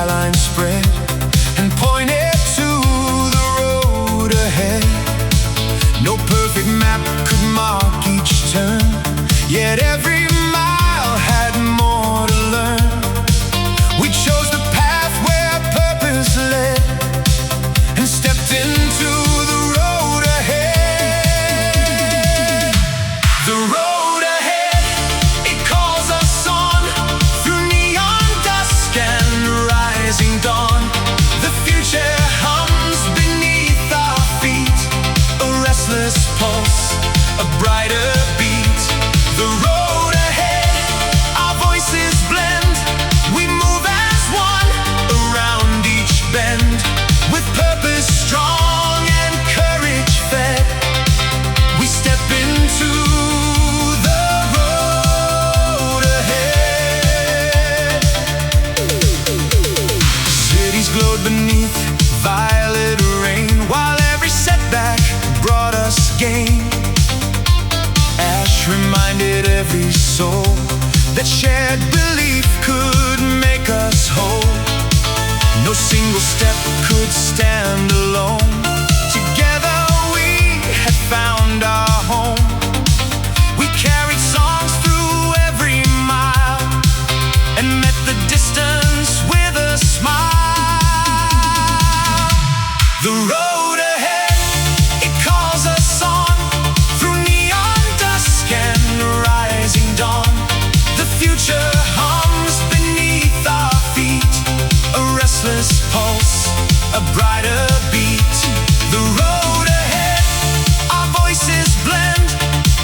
skyline spread and pointed to the road ahead. No perfect map could mark each turn, yet every mile had more to learn. We chose the path where purpose led and stepped into the road ahead. The road ahead, it calls us on through neon dusk and rising dawn. The future hums beneath our feet, a restless pulse, a brighter beat. The road ahead, our voices blend. We move as one around each bend, with purpose strong and courage fed. We step into the road ahead. Cities glowed beneath violet rain, while every setback brought us gain. Ash reminded every soul that shared belief could make us whole. No single step could stand alone. Together we had found our home. We carried songs through every mile and met the distance with a smile. The road ahead, it calls us on through neon dusk and rising dawn. The future hums beneath our feet, a restless pulse, a brighter beat. The road ahead, our voices blend.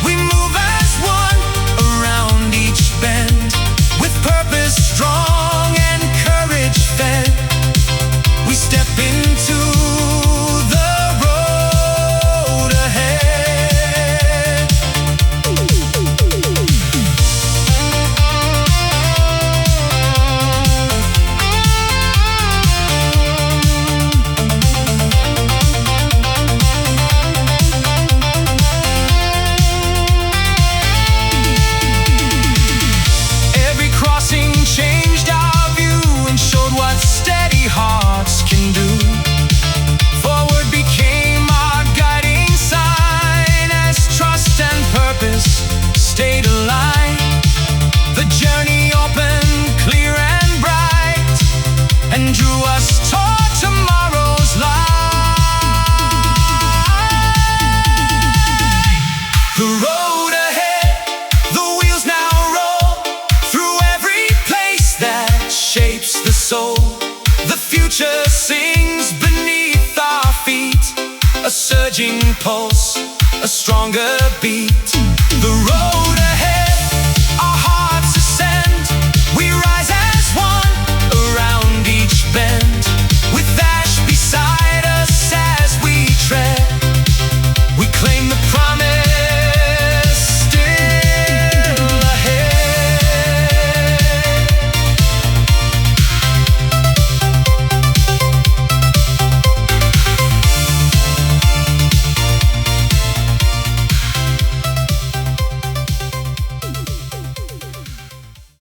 We move as one around each bend, with purpose strong and courage fed. We step into the road ahead. Every crossing changed our view and showed what steady hearts can do. Forward became our guiding sign as trust and purpose stayed aligned. The journey opened clear and bright and drew us toward tomorrow's light. The road ahead, the wheels now roll through every place that shapes the soul. The future sings beneath our feet, a surging pulse, a stronger beat. The road